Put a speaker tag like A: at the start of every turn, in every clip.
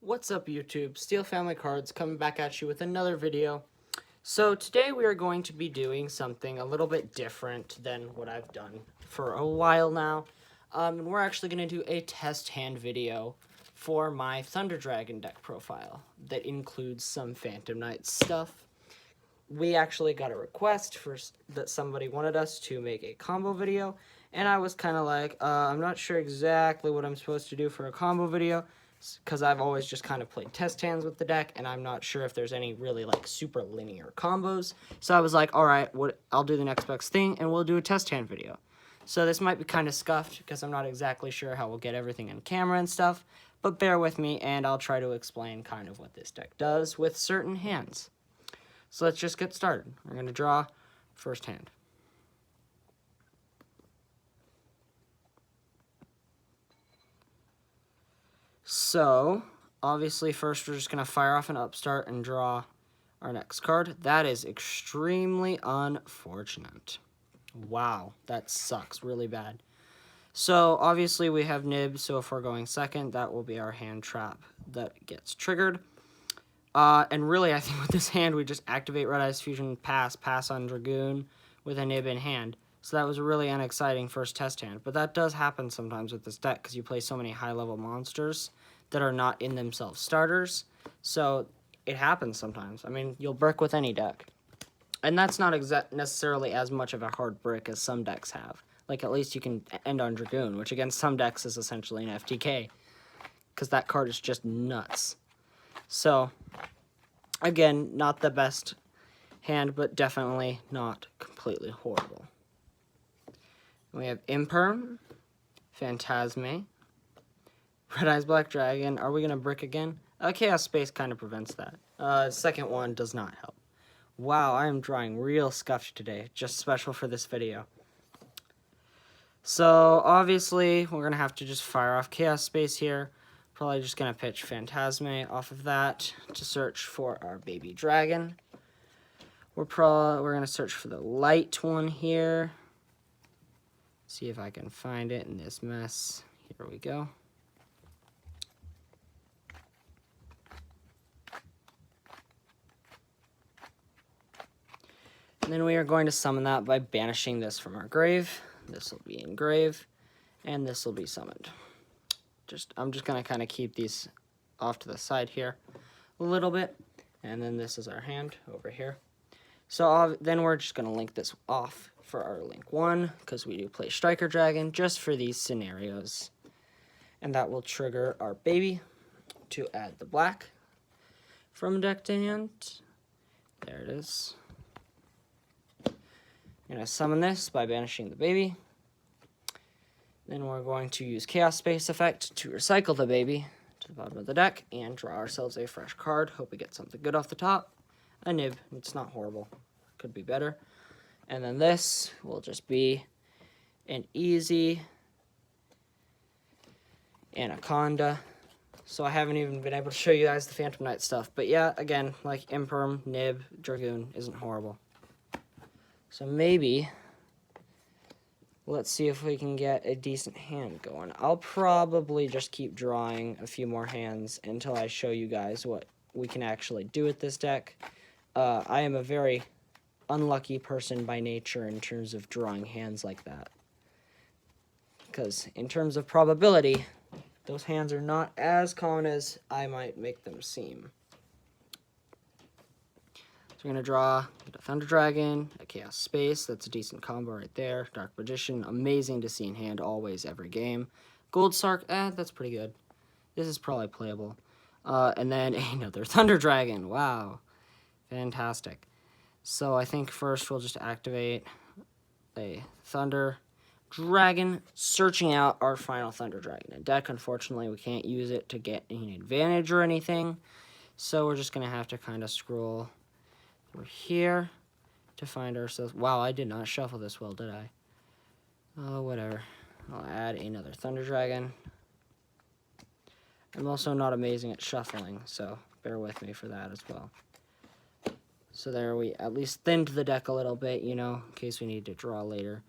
A: What's up, YouTube? Steel Family Cards coming back at you with another video. So today we are going to be doing something a little bit different than what I've done for a while now. And we're actually going to do a test hand video for my Thunder Dragon deck profile that includes some Phantom Knight stuff. We actually got a request that somebody wanted us to make a combo video, and I was kind of like, I'm not sure exactly what I'm supposed to do for a combo video, because I've always just kind of played test hands with the deck, and I'm not sure if there's any really like super linear combos. So I was like, all right, I'll do the next best thing, and we'll do a test hand video. So this might be kind of scuffed because I'm not exactly sure how we'll get everything on camera and stuff, but bear with me, and I'll try to explain kind of what this deck does with certain hands. So let's just get started. We're going to draw first hand. So, obviously, first we're just going to fire off an upstart and draw our next card. That is extremely unfortunate. Wow, that sucks really bad. So, obviously, we have Nib, so if we're going second, that will be our hand trap that gets triggered. And really, I think with this hand, we just activate Red Eyes Fusion, pass on Dragoon with a Nib in hand. So that was a really unexciting first test hand. But that does happen sometimes with this deck because you play so many high-level monsters that are not in themselves starters. So it happens sometimes. I mean, you'll brick with any deck. And that's not necessarily as much of a hard brick as some decks have. Like, at least you can end on Dragoon, which against some decks is essentially an FTK. Because that card is just nuts. So, again, not the best hand, but definitely not completely horrible. We have Imperm, Phantasme, Red Eyes Black Dragon. Are we going to brick again? Chaos Space kind of prevents that. Second one does not help. Wow, I am drawing real scuffed today, just special for this video. So, obviously, we're going to have to just fire off Chaos Space here. Probably just going to pitch Phantasme off of that to search for our baby dragon. We're going to search for the light one here. See if I can find it in this mess. Here we go. And then we are going to summon that by banishing this from our grave. This will be in grave, and this will be summoned. I'm just going to kind of keep these off to the side here a little bit. And then this is our hand over here. So then we're just going to link this off for our link 1, because we do play Striker Dragon just for these scenarios. And that will trigger our baby to add the black from deck to hand. There it is. I'm going to summon this by banishing the baby. Then we're going to use Chaos Space effect to recycle the baby to the bottom of the deck and draw ourselves a fresh card. Hope we get something good off the top. A Nib. It's not horrible. Could be better. And then this will just be an easy Anaconda. So I haven't even been able to show you guys the Phantom Knight stuff. But yeah, again, like Imperm, Nib, Dragoon isn't horrible. So maybe let's see if we can get a decent hand going. I'll probably just keep drawing a few more hands until I show you guys what we can actually do with this deck. I am a very unlucky person by nature in terms of drawing hands like that. Because in terms of probability, those hands are not as common as I might make them seem. So we're going to draw a Thunder Dragon, a Chaos Space. That's a decent combo right there. Dark Magician, amazing to see in hand always, every game. Gold Sark, that's pretty good. This is probably playable. And then another Thunder Dragon. Wow. Fantastic. So I think first we'll just activate a Thunder Dragon, searching out our final Thunder Dragon. In deck, unfortunately, we can't use it to get any advantage or anything. So we're just going to have to kind of scroll through here to find ourselves. Wow, I did not shuffle this well, did I? Oh, whatever. I'll add another Thunder Dragon. I'm also not amazing at shuffling, so bear with me for that as well. So there we at least thinned the deck a little bit, you know, in case we need to draw later.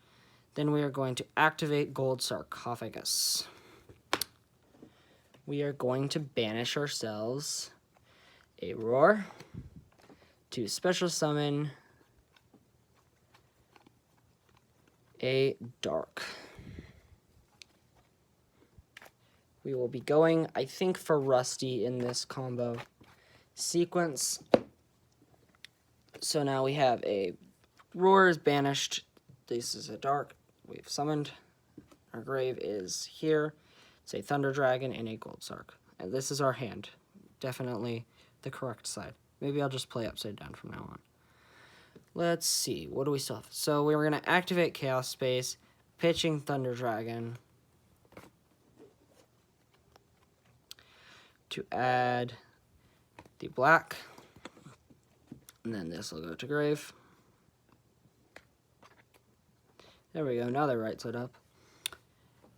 A: Then we are going to activate Gold Sarcophagus. we are going to banish ourselves a Roar to special summon a Dark. We will be going, I think, for Rusty in this combo sequence. So now we have a Roar is banished. This is a Dark. We've summoned. Our grave is here. It's a Thunder Dragon and a Gold Sark. And this is our hand. Definitely the correct side. Maybe I'll just play upside down from now on. Let's see. What do we still have? So we were going to activate Chaos Space, pitching Thunder Dragon to add the black. And then this will go to grave. There we go. Now they're right side up.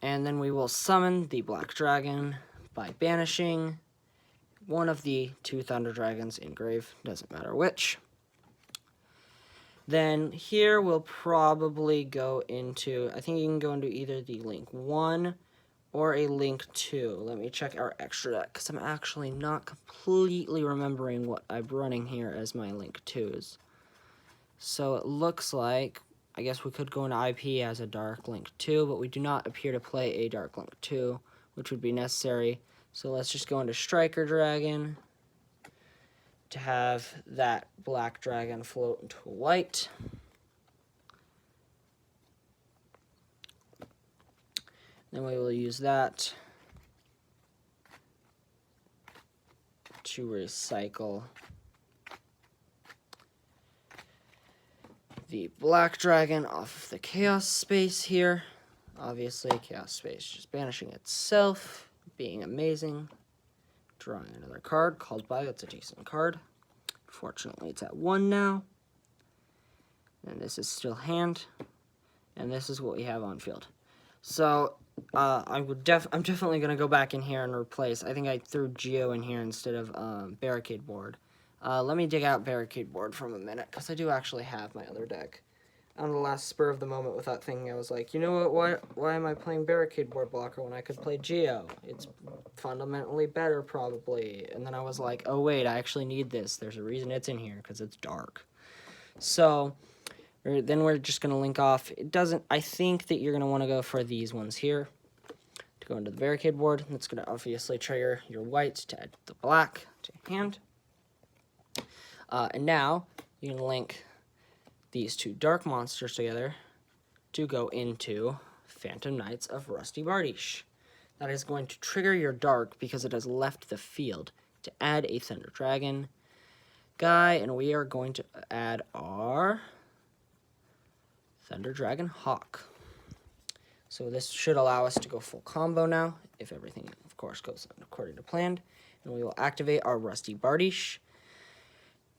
A: And then we will summon the black dragon by banishing one of the 2 Thunder Dragons in grave. Doesn't matter which. Then here we'll probably go into, I think you can go into either the Link 1 or a Link 2. Let me check our extra deck, because I'm actually not completely remembering what I'm running here as my Link 2s. So it looks like, I guess we could go into IP as a Dark Link 2, but we do not appear to play a Dark Link 2, which would be necessary. So let's just go into Striker Dragon to have that black dragon float into white. Then we will use that to recycle the black dragon off of the Chaos Space here. Obviously, Chaos Space just banishing itself, being amazing. Drawing another card, called by, that's a decent card. Fortunately, it's at 1 now. And this is still hand. And this is what we have on field. So, I'm definitely going to go back in here and replace. I think I threw Yugioh in here instead of Barricade Board. Let me dig out Barricade Board for a minute, because I do actually have my other deck. On the last spur of the moment without thinking, I was like, you know what, why am I playing Barricade Board Blocker when I could play Yugioh? It's fundamentally better, probably. And then I was like, oh wait, I actually need this. There's a reason it's in here, because it's dark. So, then we're just going to link off. It doesn't, I think that you're going to want to go for these ones here. To go into the Barricade Board, that's going to obviously trigger your white to add the black to hand. And now, you can link these 2 dark monsters together to go into Phantom Knights of Rusty Bardiche. That is going to trigger your dark because it has left the field to add a Thunder Dragon guy, and we are going to add our Thunder Dragon Hawk. So this should allow us to go full combo now, if everything, of course, goes according to plan. And we will activate our Rusty Bardiche,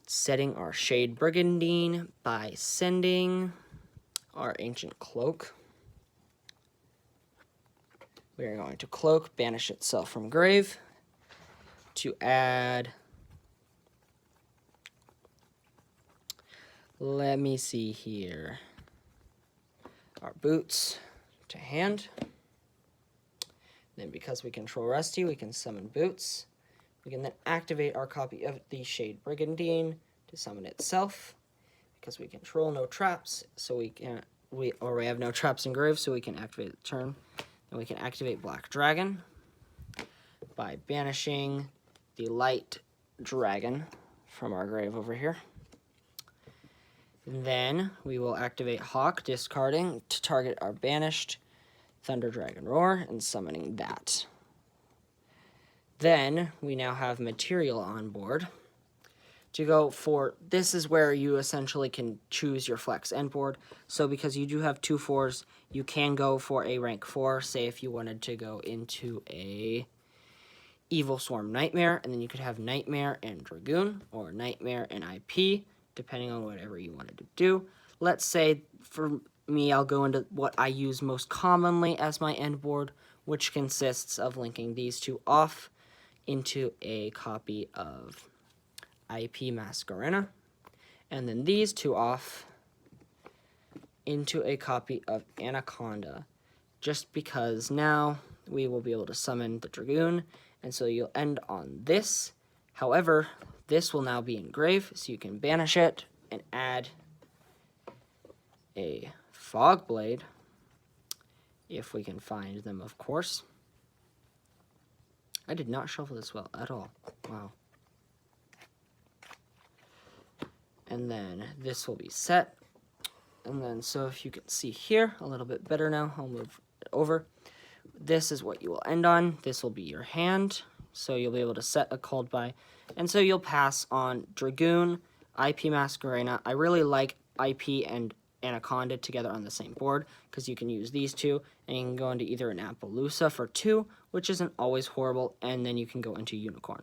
A: setting our Shade Brigandine by sending our Ancient Cloak. We are going to Cloak, banish itself from grave, to add, let me see here, our Boots to hand. Then because we control Rusty, we can summon Boots. We can then activate our copy of the Shade Brigandine to summon itself. Because we control no traps, so we have no traps in grave, so we can activate the turn. And we can activate Black Dragon by banishing the Light Dragon from our grave over here. And then we will activate Hawk, discarding to target our banished Thunder Dragon Roar and summoning that. Then we now have material on board to go for, this is where you essentially can choose your flex end board. So because you do have 2 4s, you can go for a rank 4, say if you wanted to go into a Evil Swarm Nightmare, and then you could have Nightmare and Dragoon, or Nightmare and IP, depending on whatever you wanted to do. Let's say, for me, I'll go into what I use most commonly as my end board, which consists of linking these 2 off into a copy of IP Masquerena, and then these 2 off into a copy of Anaconda, just because now we will be able to summon the Dragoon And so you'll end on this. However, this will now be engraved, so you can banish it and add a fog blade, if we can find them, of course. I did not shuffle this well at all. Wow. And then this will be set. And then, so if you can see here a little bit better now, I'll move it over. This is what you will end on. This will be your hand. So you'll be able to set a called by. And so you'll pass on Dragoon, IP Masquerena. I really like IP and Anaconda together on the same board, because you can use these two, and you can go into either an Appaloosa for 2, which isn't always horrible, and then you can go into Unicorn.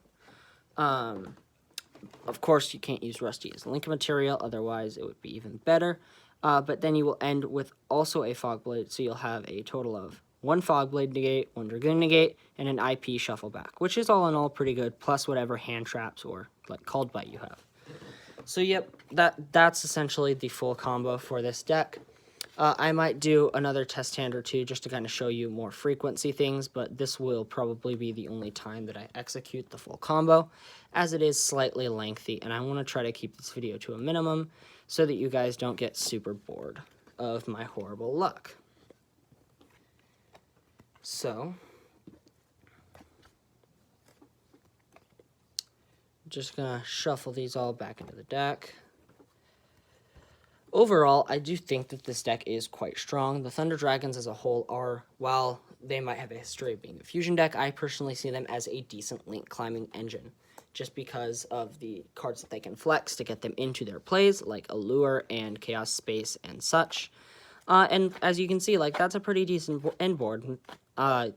A: Of course, you can't use Rusty as link material, otherwise it would be even better. But then you will end with also a Fog Blade, so you'll have a total of 1 Fog Blade negate, 1 Dragoon negate, and an IP shuffle back, which is all in all pretty good, plus whatever hand traps or like called by you have. So yep, that's essentially the full combo for this deck. I might do another test hand or two just to kind of show you more frequency things, but this will probably be the only time that I execute the full combo, as it is slightly lengthy, and I want to try to keep this video to a minimum so that you guys don't get super bored of my horrible luck. So, just gonna shuffle these all back into the deck. Overall, I do think that this deck is quite strong. The Thunder Dragons as a whole are, while they might have a history of being a fusion deck, I personally see them as a decent link climbing engine, just because of the cards that they can flex to get them into their plays, like Allure and Chaos Space and such. And as you can see, like, that's a pretty decent end board.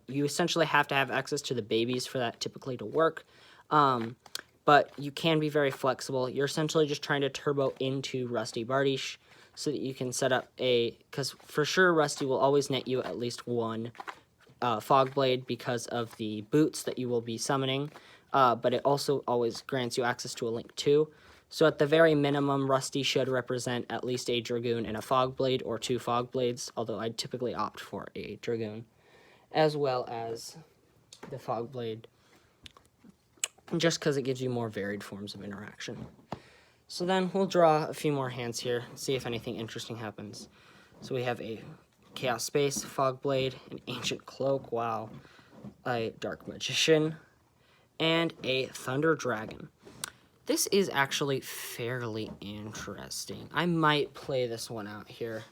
A: You essentially have to have access to the babies for that typically to work. But you can be very flexible. You're essentially just trying to turbo into Rusty Bardiche so that you can set up because for sure Rusty will always net you at least 1 Fog Blade because of the boots that you will be summoning, but it also always grants you access to a link too. So at the very minimum, Rusty should represent at least a Dragoon and a Fog Blade, or 2 Fog Blades, although I'd typically opt for a Dragoon, as well as the Fog Blade, just because it gives you more varied forms of interaction. So then we'll draw a few more hands here, see if anything interesting happens. So we have a Chaos Space, Fog Blade, an Ancient Cloak, wow, a Dark Magician, and a Thunder Dragon. This is actually fairly interesting. I might play this one out here,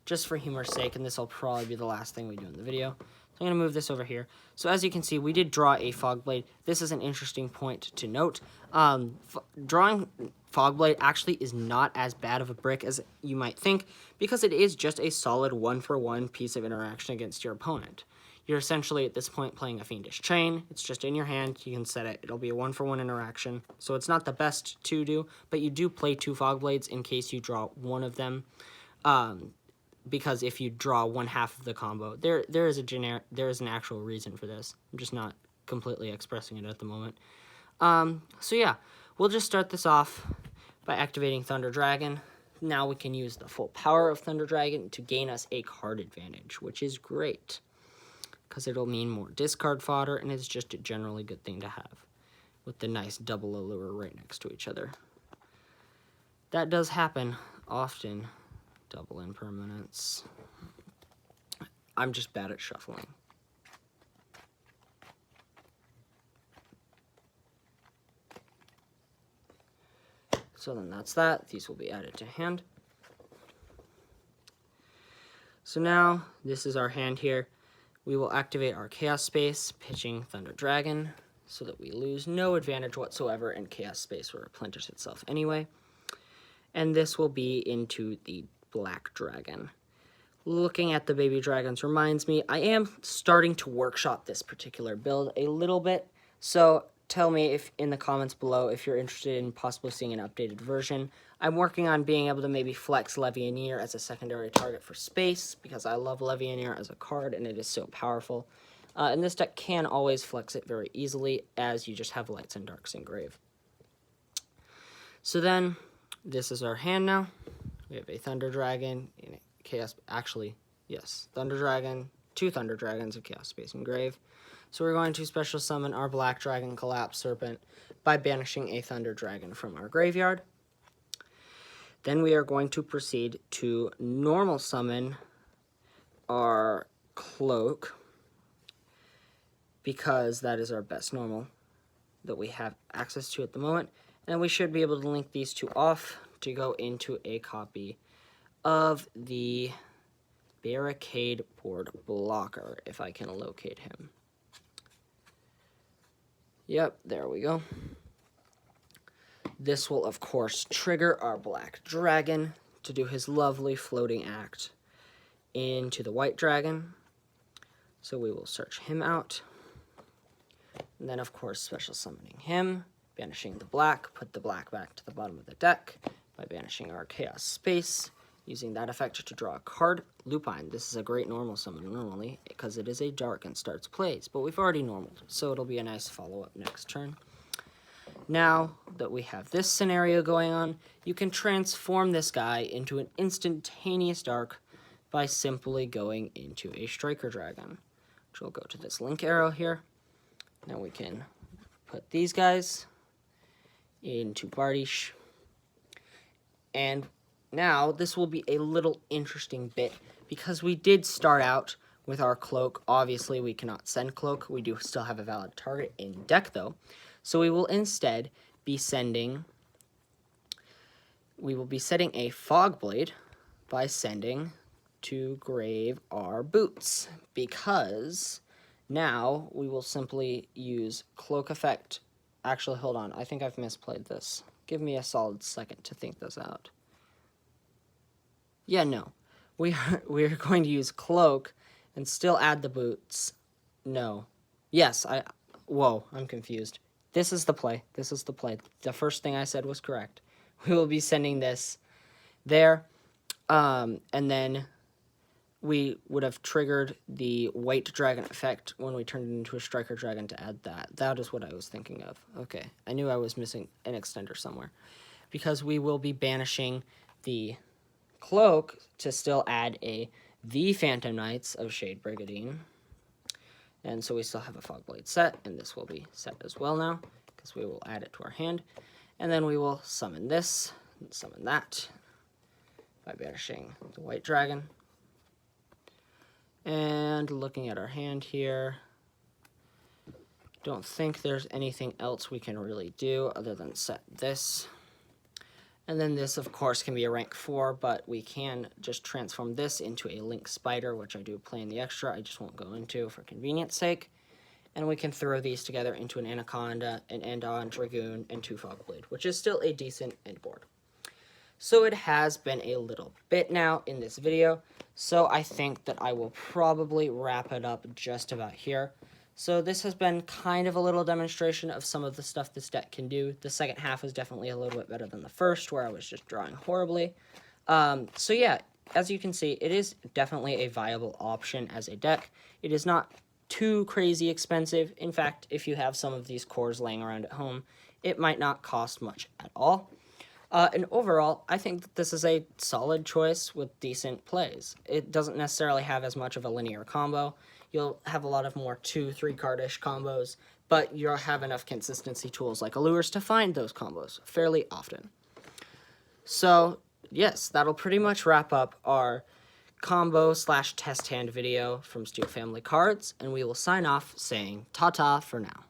A: just for humor's sake, and this will probably be the last thing we do in the video. I'm going to move this over here. So as you can see, we did draw a Fog Blade. This is an interesting point to note. Drawing Fog Blade actually is not as bad of a brick as you might think, because it is just a solid 1-for-1 piece of interaction against your opponent. You're essentially at this point playing a Fiendish Chain. It's just in your hand. You can set it. It'll be a 1-for-1 interaction. So it's not the best to do, but you do play 2 Fog Blades in case you draw one of them. Because if you draw 1/2 of the combo, there is an actual reason for this. I'm just not completely expressing it at the moment. So yeah, we'll just start this off by activating Thunder Dragon. Now we can use the full power of Thunder Dragon to gain us a card advantage, which is great, because it'll mean more discard fodder, and it's just a generally good thing to have, with the nice double allure right next to each other. That does happen often. Double impermanence. I'm just bad at shuffling. So then that's that. These will be added to hand. So now, this is our hand here. We will activate our Chaos Space, pitching Thunder Dragon, so that we lose no advantage whatsoever, and Chaos Space will replenish itself anyway. And this will be into the Black Dragon. Looking at the baby dragons reminds me, I am starting to workshop this particular build a little bit, so tell me if in the comments below if you're interested in possibly seeing an updated version. I'm working on being able to maybe flex Levianeer as a secondary target for space, because I love Levianeer as a card and it is so powerful. And this deck can always flex it very easily, as you just have Lights and Darks engrave. So then, this is our hand now. We have a Thunder Dragon, and Chaos, actually, yes, Thunder Dragon, 2 Thunder Dragons of Chaos Space engrave. So we're going to special summon our Black Dragon Collapse Serpent by banishing a Thunder Dragon from our graveyard. Then we are going to proceed to normal summon our Cloak, because that is our best normal that we have access to at the moment. And we should be able to link these two off to go into a copy of the Barricade Board Blocker, if I can locate him. Yep, there we go. This will, of course, trigger our Black Dragon to do his lovely floating act into the White Dragon. So we will search him out. And then, of course, special summoning him, banishing the black, put the black back to the bottom of the deck by banishing our Chaos Space, using that effect to draw a card. Lupine, this is a great normal summon normally, because it is a dark and starts plays, but we've already normaled, so it'll be a nice follow-up next turn. Now that we have this scenario going on, you can transform this guy into an instantaneous dark by simply going into a Striker Dragon, which will go to this link arrow here. Now we can put these guys into Bardish. And now this will be a little interesting bit, because we did start out with our Cloak. Obviously, we cannot send Cloak. We do still have a valid target in deck, though. So we will instead be setting a Fog Blade by sending to grave our Boots, because now we will simply use Cloak effect. Actually, hold on. I think I've misplayed this. Give me a solid second to think this out. Yeah, no. We're going to use Cloak and still add the Boots. No. Yes, whoa, I'm confused. This is the play. This is the play. The first thing I said was correct. We will be sending this there, and then we would have triggered the White Dragon effect when we turned it into a Striker Dragon to add that. That is what I was thinking of. Okay, I knew I was missing an extender somewhere. Because we will be banishing the Cloak to still add the Phantom Knights of Shade Brigadine. And so we still have a Fog Blade set, and this will be set as well now, because we will add it to our hand. And then we will summon this, and summon that, by banishing the White Dragon. And looking at our hand here, don't think there's anything else we can really do other than set this. And then this, of course, can be a rank 4, but we can just transform this into a Link Spider, which I do play in the extra. I just won't go into for convenience sake. And we can throw these together into an Anaconda, an Endon, Dragoon, and 2 Fog Blade, which is still a decent end board. So it has been a little bit now in this video, so I think that I will probably wrap it up just about here. So this has been kind of a little demonstration of some of the stuff this deck can do. The second half was definitely a little bit better than the first, where I was just drawing horribly. So yeah, as you can see, it is definitely a viable option as a deck. It is not too crazy expensive. In fact, if you have some of these cores laying around at home, it might not cost much at all. And overall, I think that this is a solid choice with decent plays. It doesn't necessarily have as much of a linear combo. You'll have a lot of more 2-3 card-ish combos, but you'll have enough consistency tools like Allures to find those combos fairly often. So, yes, that'll pretty much wrap up our combo/test hand video from Steel Family Cards, and we will sign off saying ta-ta for now.